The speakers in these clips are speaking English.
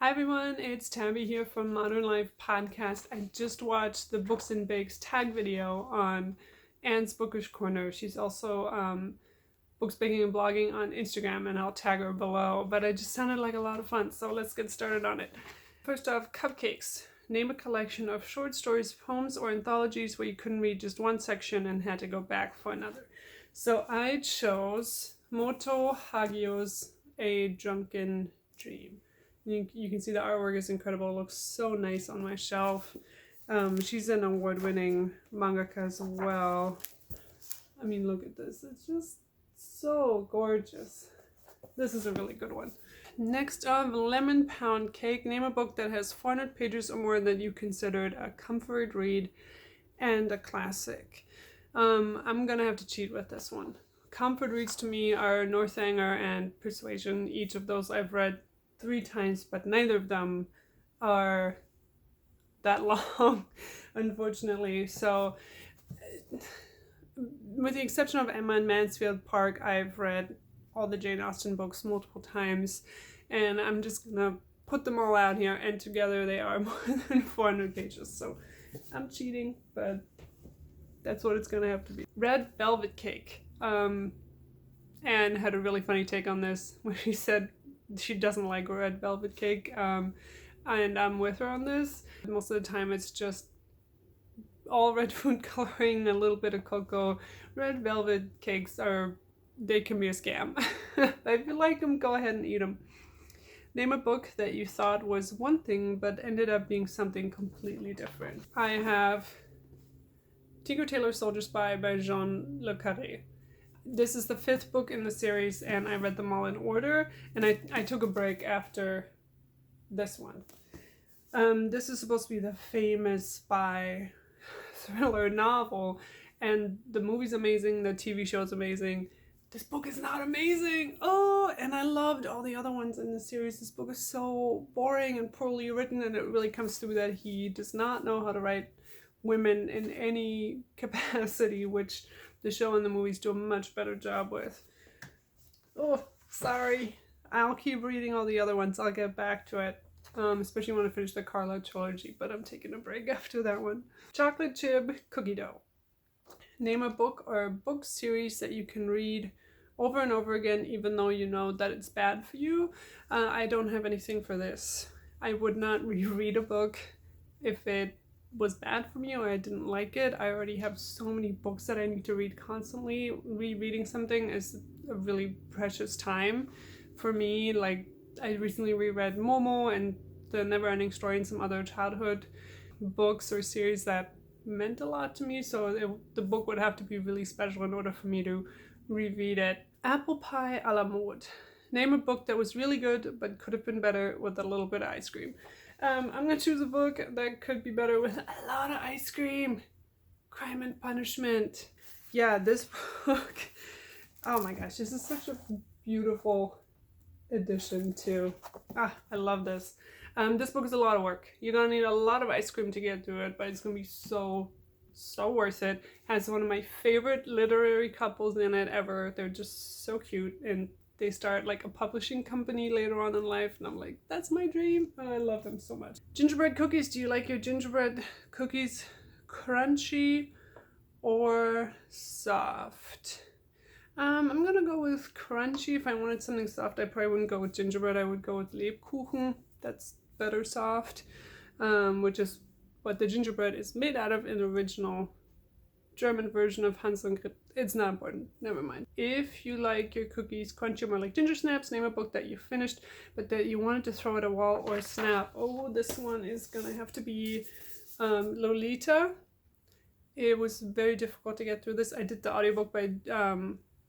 Hi everyone, it's Tabby here from Modern Life Podcast. I just watched the Books and Bakes tag video on Anne's Bookish Corner. She's also books baking and blogging on Instagram, and I'll tag her below. But it just sounded like a lot of fun, so let's get started on it. First off, cupcakes. Name a collection of short stories, poems, or anthologies where you couldn't read just one section and had to go back for another. So I chose Moto Hagio's A Drunken Dream. You can see the artwork is incredible. It looks so nice on my shelf. She's an award-winning mangaka as well. I mean, look at this. It's just so gorgeous. This is a really good one. Next up, Lemon Pound Cake. Name a book that has 400 pages or more that you considered a comfort read and a classic. I'm gonna have to cheat with this one. Comfort reads to me are Northanger and Persuasion. Each of those I've read 3 times, but neither of them are that long, unfortunately. So, with the exception of Emma and Mansfield Park, I've read all the Jane Austen books multiple times, and I'm just gonna put them all out here, and together they are more than 400 pages. So, I'm cheating, but that's what it's gonna have to be. Red Velvet Cake. Anne had a really funny take on this when she said she doesn't like red velvet cake, and I'm with her on this. Most of the time it's just all red food coloring, a little bit of cocoa. Red velvet cakes they can be a scam. If you like them, go ahead and eat them. Name a book that you thought was one thing but ended up being something completely different. I have Tinker Tailor Soldier Spy by Jean Le Carré. This is the 5th book in the series, and I read them all in order, and I took a break after this one. This is supposed to be the famous spy thriller novel, and the movie's amazing, the TV show's amazing. This book is not amazing! Oh, and I loved all the other ones in the series. This book is so boring and poorly written, and it really comes through that he does not know how to write women in any capacity, which the show and the movies do a much better job with. Oh, sorry. I'll keep reading all the other ones. I'll get back to it, especially when I finish the Carla trilogy, but I'm taking a break after that one. Chocolate chip cookie dough. Name a book or a book series that you can read over and over again, even though you know that it's bad for you. I don't have anything for this. I would not reread a book if it was bad for me or I didn't like it. I already have so many books that I need to read constantly. Rereading something is a really precious time for me. Like, I recently reread Momo and The Never-Ending Story and some other childhood books or series that meant a lot to me, so the book would have to be really special in order for me to reread it. Apple Pie a la Mode. Name a book that was really good but could have been better with a little bit of ice cream. I'm gonna choose a book that could be better with a lot of ice cream. Crime and Punishment. Yeah, this book, oh my gosh, this is such a beautiful addition to, I love this. This book is a lot of work. You're gonna need a lot of ice cream to get through it, but it's gonna be so worth it. Has one of my favorite literary couples in it ever. They're just so cute, and they start like a publishing company later on in life, and I'm like, that's my dream. I love them so much. Gingerbread cookies. Do you like your gingerbread cookies crunchy or soft? I'm gonna go with crunchy. If I wanted something soft, I probably wouldn't go with gingerbread. I would go with Lebkuchen. That's better soft, which is what the gingerbread is made out of in the original German version of Hansel and Gretel. It's not important. Never mind. If you like your cookies crunchy, more like ginger snaps, name a book that you finished but that you wanted to throw at a wall or snap. Oh, this one is gonna have to be Lolita. It was very difficult to get through this. I did the audiobook by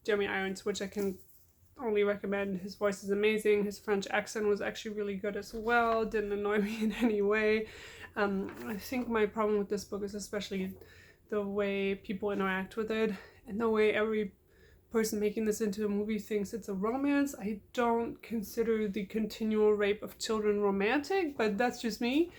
Jeremy Irons, which I can only recommend. His voice is amazing. His French accent was actually really good as well. Didn't annoy me in any way. I think my problem with this book is especially the way people interact with it and the way every person making this into a movie thinks it's a romance. I don't consider the continual rape of children romantic, but that's just me.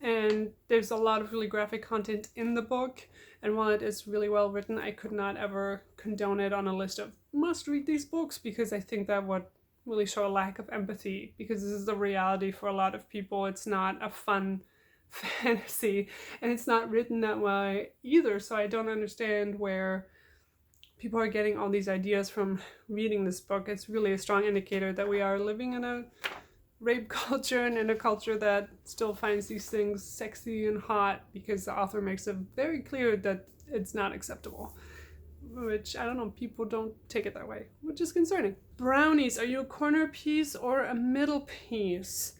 And there's a lot of really graphic content in the book, and while it is really well written, I could not ever condone it on a list of must read these books, because I think that what really show a lack of empathy, because this is the reality for a lot of people. It's not a fun fantasy, and it's not written that way either, so I don't understand where people are getting all these ideas from reading this book. It's really a strong indicator that we are living in a rape culture, and in a culture that still finds these things sexy and hot, because the author makes it very clear that it's not acceptable. Which, I don't know, people don't take it that way, which is concerning. Brownies, are you a corner piece or a middle piece?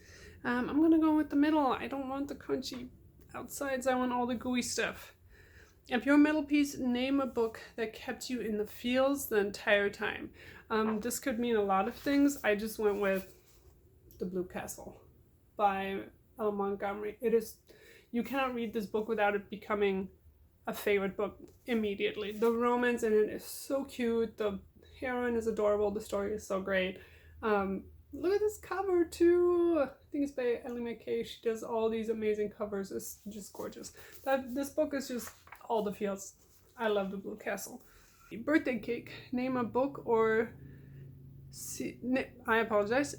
I'm gonna go with the middle. I don't want the crunchy outsides, I want all the gooey stuff. If you're a middle piece, name a book that kept you in the feels the entire time. This could mean a lot of things. I just went with The Blue Castle by L. Montgomery. You cannot read this book without it becoming a favorite book immediately. The romance in it is so cute. The heroine is adorable. The story is so great. Look at this cover too. I think it's by Ellie McKay. She does all these amazing covers. It's just gorgeous. This book is just all the feels. I love The Blue Castle. Birthday cake. Name a book or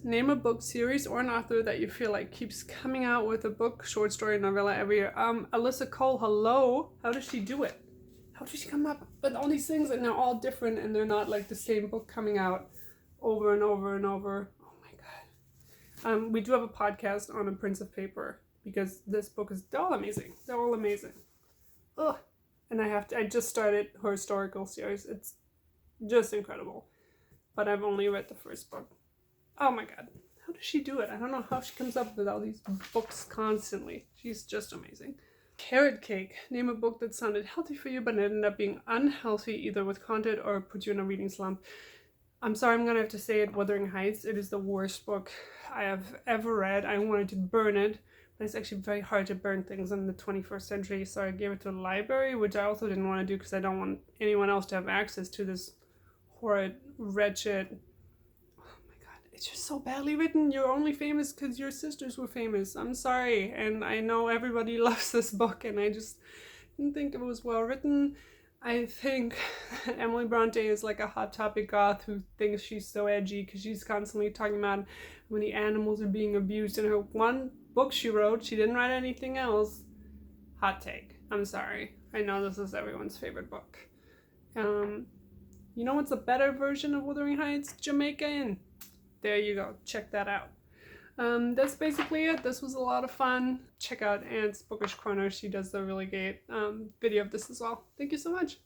Name a book, series, or an author that you feel like keeps coming out with a book, short story, novella every year. Alyssa Cole, hello. How does she do it? How does she come up with all these things, and they're all different, and they're not like the same book coming out over and over and over? Oh my god. We do have a podcast on A Prince of Paper, because this book is all amazing. They're all amazing. Ugh. And I just started her historical series. It's just incredible. But I've only read the first book. Oh my god. How does she do it? I don't know how she comes up with all these books constantly. She's just amazing. Carrot cake. Name a book that sounded healthy for you, but ended up being unhealthy, either with content or put you in a reading slump. I'm sorry, I'm gonna have to say it. Wuthering Heights. It is the worst book I have ever read. I wanted to burn it, but it's actually very hard to burn things in the 21st century, so I gave it to the library, which I also didn't want to do because I don't want anyone else to have access to this horrid, wretched, oh my god, it's just so badly written. You're only famous because your sisters were famous. I'm sorry, and I know everybody loves this book, and I just didn't think it was well written. I think Emily Bronte is like a Hot Topic goth who thinks she's so edgy because she's constantly talking about when the animals are being abused. In her one book she wrote, she didn't write anything else. Hot take. I'm sorry. I know this is everyone's favorite book. You know what's a better version of Wuthering Heights? Jamaica Inn. There you go. Check that out. That's basically it. This was a lot of fun. Check out Anne's Bookish Corner. She does the really great video of this as well. Thank you so much.